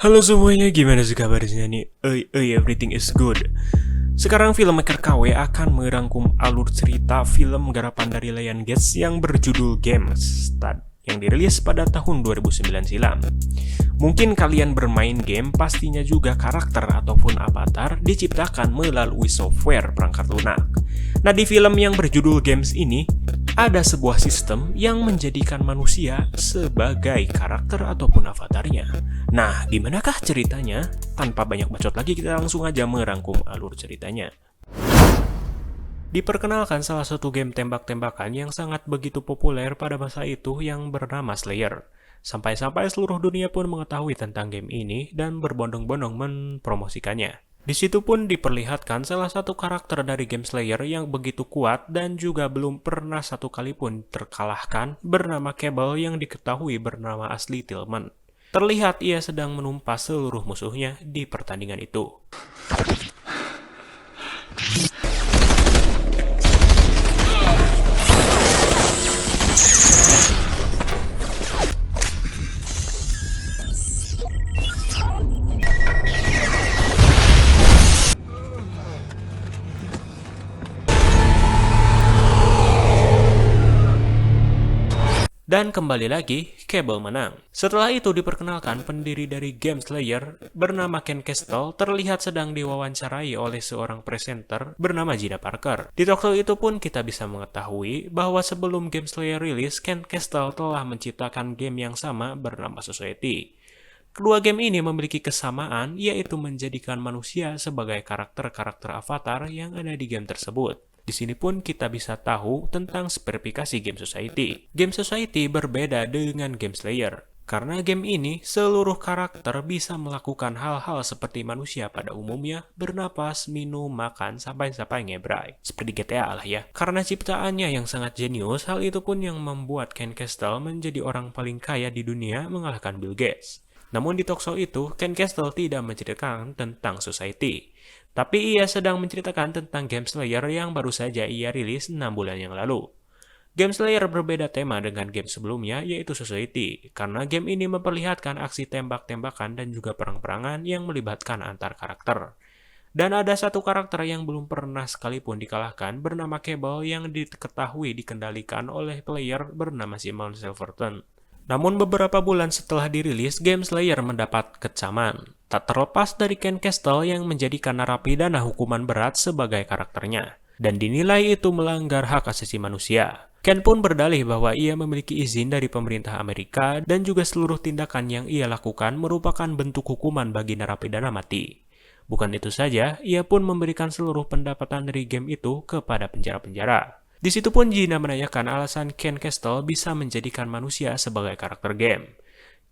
Halo semuanya, gimana sih kabarnya nih? Everything is good. Sekarang filmmaker KW akan merangkum alur cerita film garapan dari Lionsgate yang berjudul Gamestad yang dirilis pada tahun 2009 silam. Mungkin kalian bermain game, pastinya juga karakter ataupun avatar diciptakan melalui software perangkat lunak. Nah, di film yang berjudul Games ini, ada sebuah sistem yang menjadikan manusia sebagai karakter ataupun avatarnya. Nah, gimanakah ceritanya? Tanpa banyak bacot lagi, kita langsung aja merangkum alur ceritanya. Diperkenalkan salah satu game tembak-tembakan yang sangat begitu populer pada masa itu yang bernama Slayer. Sampai-sampai seluruh dunia pun mengetahui tentang game ini dan berbondong-bondong mempromosikannya. Di situ pun diperlihatkan salah satu karakter dari game Slayer yang begitu kuat dan juga belum pernah satu kali pun terkalahkan, bernama Cable yang diketahui bernama asli Tillman. Terlihat ia sedang menumpas seluruh musuhnya di pertandingan itu. Dan kembali lagi, Cable menang. Setelah itu diperkenalkan pendiri dari Game Slayer bernama Ken Kestel terlihat sedang diwawancarai oleh seorang presenter bernama Gina Parker. Di talkshow itu pun kita bisa mengetahui bahwa sebelum Game Slayer rilis, Ken Kestel telah menciptakan game yang sama bernama Society. Kedua game ini memiliki kesamaan, yaitu menjadikan manusia sebagai karakter-karakter avatar yang ada di game tersebut. Di sini pun kita bisa tahu tentang spesifikasi Game Society. Game Society berbeda dengan Game Slayer, karena game ini seluruh karakter bisa melakukan hal-hal seperti manusia pada umumnya, bernapas, minum, makan, sampai-sampai ngebrai. Seperti GTA lah ya. Karena ciptaannya yang sangat jenius, hal itu pun yang membuat Ken Kestel menjadi orang paling kaya di dunia mengalahkan Bill Gates. Namun di talkshow itu, Ken Kestel tidak menceritakan tentang Society. Tapi ia sedang menceritakan tentang Game Slayer yang baru saja ia rilis 6 bulan yang lalu. Game Slayer berbeda tema dengan game sebelumnya, yaitu Society, karena game ini memperlihatkan aksi tembak-tembakan dan juga perang-perangan yang melibatkan antar karakter. Dan ada satu karakter yang belum pernah sekalipun dikalahkan bernama Cable yang diketahui dikendalikan oleh player bernama Simon Silverton. Namun beberapa bulan setelah dirilis, Game Slayer mendapat kecaman. Tak terlepas dari Ken Kestel yang menjadikan narapidana hukuman berat sebagai karakternya. Dan dinilai itu melanggar hak asasi manusia. Ken pun berdalih bahwa ia memiliki izin dari pemerintah Amerika dan juga seluruh tindakan yang ia lakukan merupakan bentuk hukuman bagi narapidana mati. Bukan itu saja, ia pun memberikan seluruh pendapatan dari game itu kepada penjara-penjara. Di situ pun Gina menanyakan alasan Ken Kestel bisa menjadikan manusia sebagai karakter game.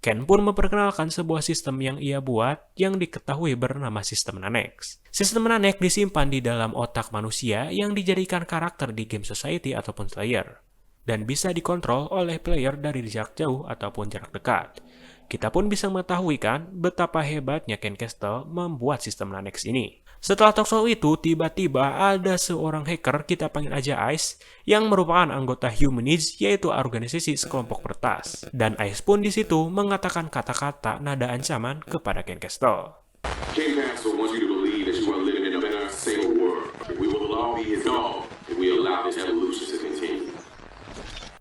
Ken pun memperkenalkan sebuah sistem yang ia buat yang diketahui bernama sistem Nanex. Sistem Nanex disimpan di dalam otak manusia yang dijadikan karakter di Game Society ataupun Slayer. Dan bisa dikontrol oleh player dari jarak jauh ataupun jarak dekat. Kita pun bisa mengetahui kan betapa hebatnya Ken Kestel membuat sistem Nanex ini. Setelah talkshow itu, tiba-tiba ada seorang hacker, kita panggil aja Ice, yang merupakan anggota Humanids, yaitu organisasi sekelompok peretas. Dan Ice pun di situ mengatakan kata-kata nada ancaman kepada Ken Kestel. King Castle wants you to believe that you are living in a better, safer world. We will all be his dog if we allow this evolution to continue.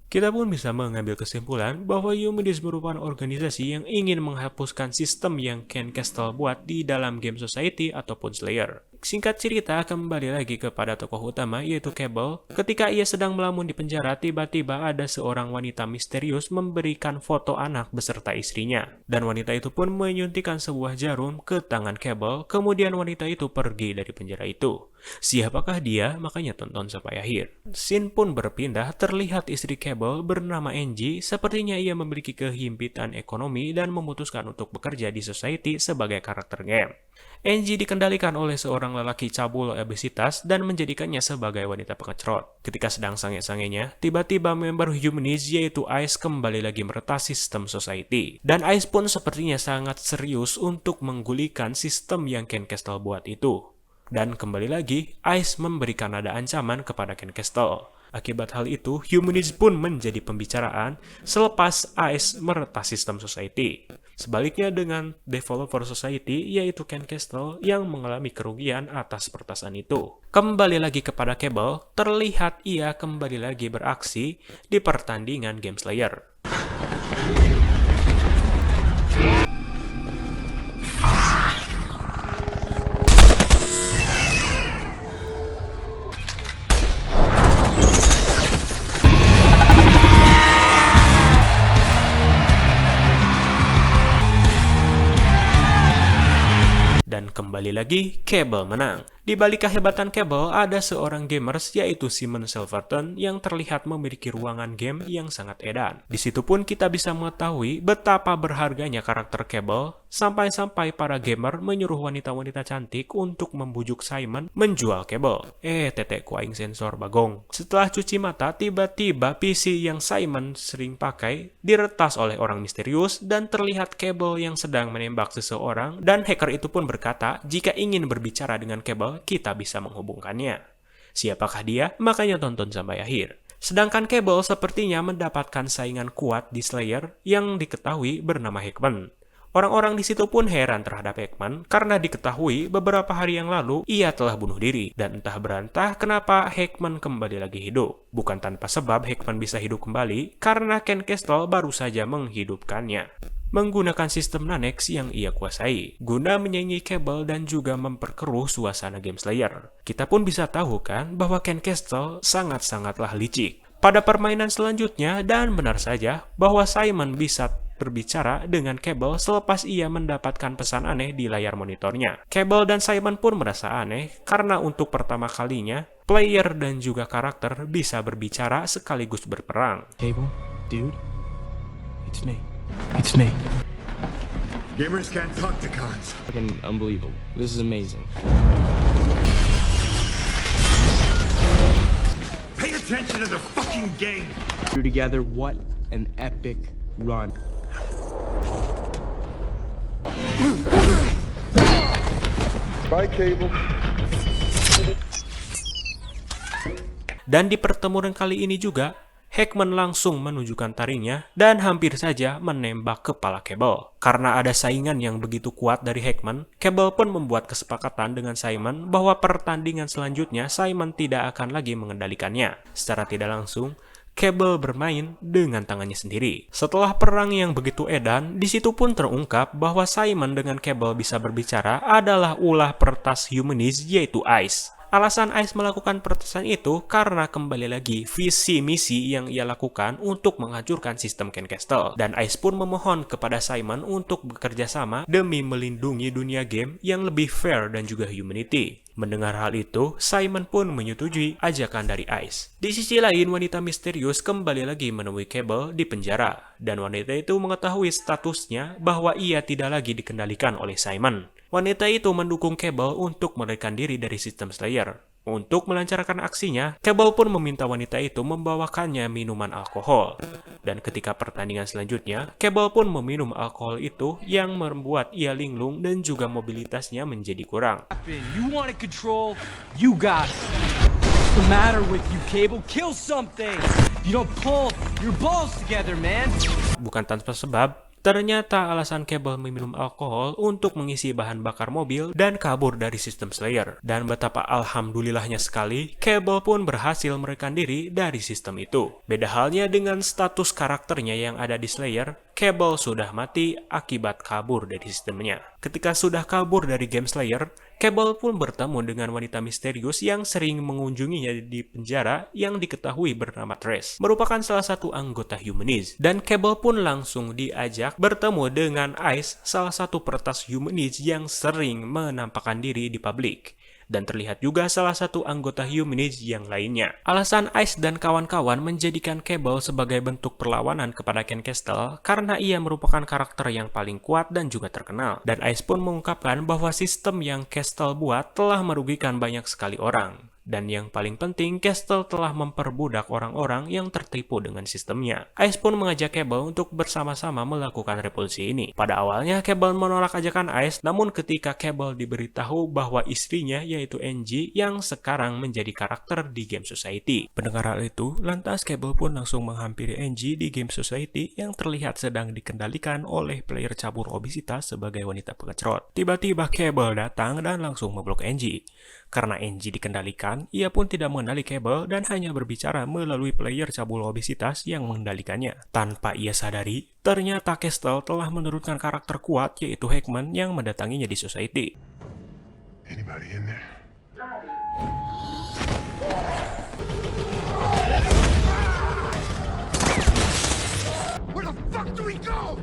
Kita pun bisa mengambil kesimpulan bahwa Humanids merupakan organisasi yang ingin menghapuskan sistem yang Ken Kestel buat di dalam Game Society ataupun Slayer. Singkat cerita, kembali lagi kepada tokoh utama yaitu Cable. Ketika ia sedang melamun di penjara, tiba-tiba ada seorang wanita misterius memberikan foto anak beserta istrinya. Dan wanita itu pun menyuntikkan sebuah jarum ke tangan Cable, kemudian wanita itu pergi dari penjara itu. Siapakah dia? Makanya tonton sampai akhir. Scene pun berpindah, terlihat istri Cable bernama Angie, sepertinya ia memiliki kehimpitan ekonomi dan memutuskan untuk bekerja di Society sebagai karakter game. Angie dikendalikan oleh seorang lelaki cabul obesitas dan menjadikannya sebagai wanita pengecrot. Ketika sedang sange-sangenya, tiba-tiba member Humanids yaitu Ice kembali lagi meretas sistem Society. Dan Ice pun sepertinya sangat serius untuk menggulingkan sistem yang Ken Kestel buat itu. Dan kembali lagi, Ice memberikan nada ancaman kepada Ken Kestel. Akibat hal itu, Humanities pun menjadi pembicaraan selepas Ice meretas sistem Society. Sebaliknya dengan Developer Society, yaitu Ken Castle yang mengalami kerugian atas pertasan itu. Kembali lagi kepada Cable, terlihat ia kembali lagi beraksi di pertandingan Game Slayer. Dan kembali lagi, Cable menang. Di balik kehebatan Cable, ada seorang gamers yaitu Simon Silverton yang terlihat memiliki ruangan game yang sangat edan. Di situ pun kita bisa mengetahui betapa berharganya karakter Cable, sampai-sampai para gamer menyuruh wanita-wanita cantik untuk membujuk Simon menjual Cable. Tetekku aing sensor bagong. Setelah cuci mata, tiba-tiba PC yang Simon sering pakai diretas oleh orang misterius dan terlihat Cable yang sedang menembak seseorang, dan hacker itu pun berkata, jika ingin berbicara dengan Cable, kita bisa menghubungkannya. Siapakah dia? Makanya tonton sampai akhir. Sedangkan Cable sepertinya mendapatkan saingan kuat di Slayer yang diketahui bernama Hickman. Orang-orang di situ pun heran terhadap Hickman karena diketahui beberapa hari yang lalu ia telah bunuh diri, dan entah berantah kenapa Hickman kembali lagi hidup. Bukan tanpa sebab Hickman bisa hidup kembali karena Ken Castle baru saja menghidupkannya menggunakan sistem Nanex yang ia kuasai, guna menyaingi Cable dan juga memperkeruh suasana Game Slayer. Kita pun bisa tahu kan bahwa Ken Castle sangat-sangatlah licik pada permainan selanjutnya, dan benar saja bahwa Simon bisa berbicara dengan Cable selepas ia mendapatkan pesan aneh di layar monitornya. Cable dan Simon pun merasa aneh karena untuk pertama kalinya player dan juga karakter bisa berbicara sekaligus berperang. Cable, dude, it's me. It's me. Gamers can't talk to cons. Fucking unbelievable. This is amazing. Pay attention to the fucking game. We're together. What an epic run. Bye, Cable. Dan di pertemuan kali ini juga, Hickman langsung menunjukkan taringnya dan hampir saja menembak kepala Cable. Karena ada saingan yang begitu kuat dari Hickman, Cable pun membuat kesepakatan dengan Simon bahwa pertandingan selanjutnya Simon tidak akan lagi mengendalikannya. Secara tidak langsung, Cable bermain dengan tangannya sendiri. Setelah perang yang begitu edan, di situ pun terungkap bahwa Simon dengan Cable bisa berbicara adalah ulah pertas Humanities yaitu Ice. Alasan Ice melakukan pertasan itu karena kembali lagi visi misi yang ia lakukan untuk menghancurkan sistem Ken Castle. Dan Ice pun memohon kepada Simon untuk bekerja sama demi melindungi dunia game yang lebih fair dan juga humanity. Mendengar hal itu, Simon pun menyetujui ajakan dari Ice. Di sisi lain, wanita misterius kembali lagi menemui Cable di penjara. Dan wanita itu mengetahui statusnya bahwa ia tidak lagi dikendalikan oleh Simon. Wanita itu mendukung Cable untuk melarikan diri dari sistem Slayer. Untuk melancarkan aksinya, Cable pun meminta wanita itu membawakannya minuman alkohol. Dan ketika pertandingan selanjutnya, Cable pun meminum alkohol itu yang membuat ia linglung dan juga mobilitasnya menjadi kurang. You want to control? You got it. What's the matter with you, Cable? Kill something. You don't pull your balls together, man. Bukan tanpa sebab, ternyata alasan Cable meminum alkohol untuk mengisi bahan bakar mobil dan kabur dari sistem Slayer. Dan betapa alhamdulillahnya sekali, Cable pun berhasil melarikan diri dari sistem itu. Beda halnya dengan status karakternya yang ada di Slayer, Cable sudah mati akibat kabur dari sistemnya. Ketika sudah kabur dari Game Slayer, Cable pun bertemu dengan wanita misterius yang sering mengunjunginya di penjara yang diketahui bernama Trace, merupakan salah satu anggota Humanities. Dan Cable pun langsung diajak bertemu dengan Ice, salah satu peretas Humanities yang sering menampakkan diri di publik. Dan terlihat juga salah satu anggota Humanities yang lainnya. Alasan Ice dan kawan-kawan menjadikan Cable sebagai bentuk perlawanan kepada Ken Castle karena ia merupakan karakter yang paling kuat dan juga terkenal. Dan Ice pun mengungkapkan bahwa sistem yang Castle buat telah merugikan banyak sekali orang. Dan yang paling penting, Castle telah memperbudak orang-orang yang tertipu dengan sistemnya. Ice pun mengajak Cable untuk bersama-sama melakukan revolusi ini. Pada awalnya, Cable menolak ajakan Ice, namun ketika Cable diberitahu bahwa istrinya yaitu Angie yang sekarang menjadi karakter di Game Society. Mendengar hal itu, lantas Cable pun langsung menghampiri Angie di Game Society yang terlihat sedang dikendalikan oleh player cabur obesitas sebagai wanita pengecerot. Tiba-tiba Cable datang dan langsung memblok Angie. Karena Angie dikendalikan, ia pun tidak mengenali Cable dan hanya berbicara melalui player cabul obesitas yang mengendalikannya. Tanpa ia sadari, ternyata Castle telah menurunkan karakter kuat yaitu Hackman yang mendatanginya di Society. Anybody in there? Where the fuck do we go?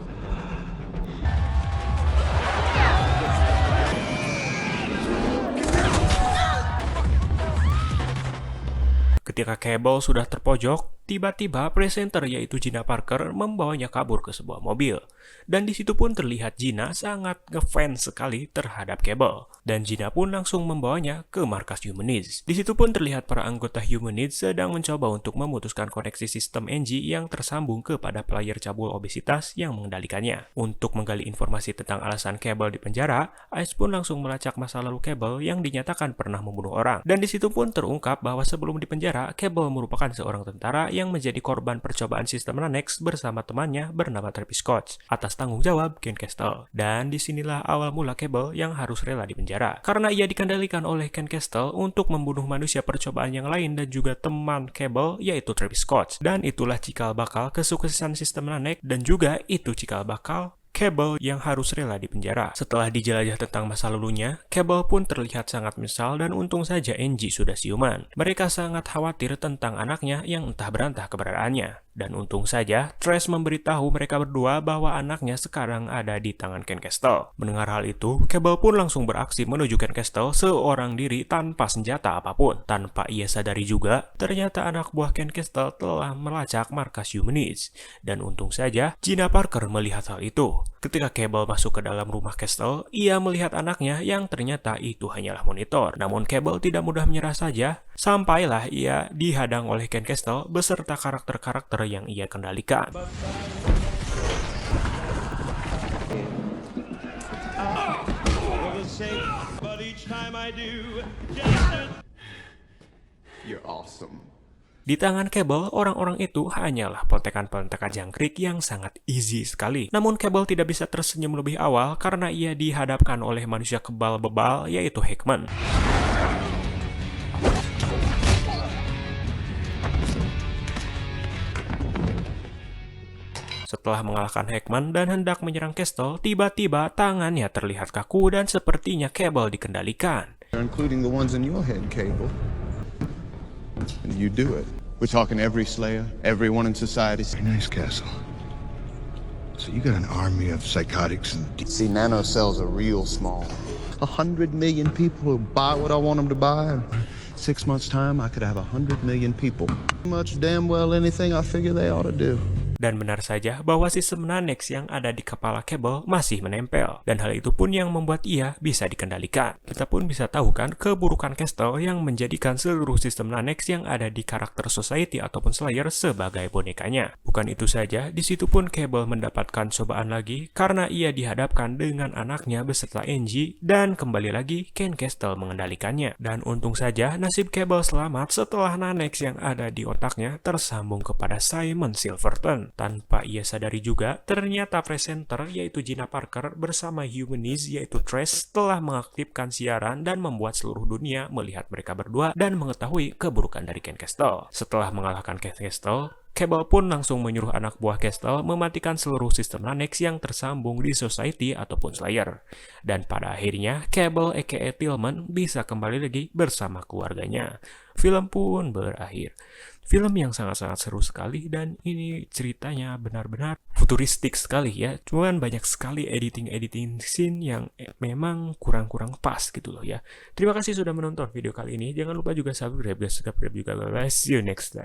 Ketika Cable sudah terpojok, tiba-tiba presenter yaitu Gina Parker membawanya kabur ke sebuah mobil. Dan di situ pun terlihat Gina sangat ngefans sekali terhadap Cable. Dan Gina pun langsung membawanya ke markas Humanids. Di situ pun terlihat para anggota Humanids sedang mencoba untuk memutuskan koneksi sistem Angie yang tersambung kepada player cabul obesitas yang mengendalikannya. Untuk menggali informasi tentang alasan Cable di penjara, Ice pun langsung melacak masa lalu Cable yang dinyatakan pernah membunuh orang. Dan di situ pun terungkap bahwa sebelum di penjara, Cable merupakan seorang tentara yang menjadi korban percobaan sistem Nanex bersama temannya bernama Travis Scott atas tanggung jawab Ken Castle. Dan disinilah awal mula Cable yang harus rela di penjara. Karena ia dikendalikan oleh Ken Castle untuk membunuh manusia percobaan yang lain dan juga teman Cable yaitu Travis Scott. Dan itulah cikal bakal kesuksesan sistem Nanex dan juga itu cikal bakal Cable yang harus rela di penjara. Setelah dijelajah tentang masa lalunya, Cable pun terlihat sangat menyesal dan untung saja Angie sudah siuman. Mereka sangat khawatir tentang anaknya yang entah berantah keberadaannya. Dan untung saja, Trash memberitahu mereka berdua bahwa anaknya sekarang ada di tangan Ken Castle. Mendengar hal itu, Cable pun langsung beraksi menuju Ken Castle seorang diri tanpa senjata apapun. Tanpa ia sadari juga, ternyata anak buah Ken Castle telah melacak markas Humanids. Dan untung saja, Gina Parker melihat hal itu. Ketika Cable masuk ke dalam rumah Castle, ia melihat anaknya yang ternyata itu hanyalah monitor. Namun Cable tidak mudah menyerah saja, sampailah ia dihadang oleh Ken Castle beserta karakter-karakter yang ia kendalikan. You're awesome. Di tangan Cable, orang-orang itu hanyalah peltekan-peltekan jangkrik yang sangat easy sekali. Namun Cable tidak bisa tersenyum lebih awal karena ia dihadapkan oleh manusia kebal bebal yaitu Hackman. Setelah mengalahkan Hackman dan hendak menyerang Castle, tiba-tiba tangannya terlihat kaku dan sepertinya Cable dikendalikan. Including the ones in your head, Cable. And you do it. We're talking every Slayer, everyone in society. Very nice castle. So you got an army of psychotics and... See, nanocells are real small. 100 million people who buy what I want them to buy. In 6 months' time, I could have 100 million people. Much damn well anything I figure they ought to do. Dan benar saja bahwa sistem Nanex yang ada di kepala Cable masih menempel. Dan hal itu pun yang membuat ia bisa dikendalikan. Kita pun bisa tahu kan keburukan Castle yang menjadikan seluruh sistem Nanex yang ada di karakter Society ataupun Slayer sebagai bonekanya. Bukan itu saja, di situ pun Cable mendapatkan cobaan lagi karena ia dihadapkan dengan anaknya beserta Angie dan kembali lagi Ken Castle mengendalikannya. Dan untung saja nasib Cable selamat setelah Nanex yang ada di otaknya tersambung kepada Simon Silverton. Tanpa ia sadari juga, ternyata presenter yaitu Gina Parker bersama Humanids yaitu Trash telah mengaktifkan siaran dan membuat seluruh dunia melihat mereka berdua dan mengetahui keburukan dari Ken Castle. Setelah mengalahkan Ken Castle, Cable pun langsung menyuruh anak buah Castle mematikan seluruh sistem Nanex yang tersambung di Society ataupun Slayer. Dan pada akhirnya, Cable aka Tillman bisa kembali lagi bersama keluarganya. Film pun berakhir. Film yang sangat-sangat seru sekali dan ini ceritanya benar-benar futuristik sekali ya. Cuman banyak sekali editing scene yang memang kurang-kurang pas gitu loh ya. Terima kasih sudah menonton video kali ini. Jangan lupa juga subscribe juga. See you next time.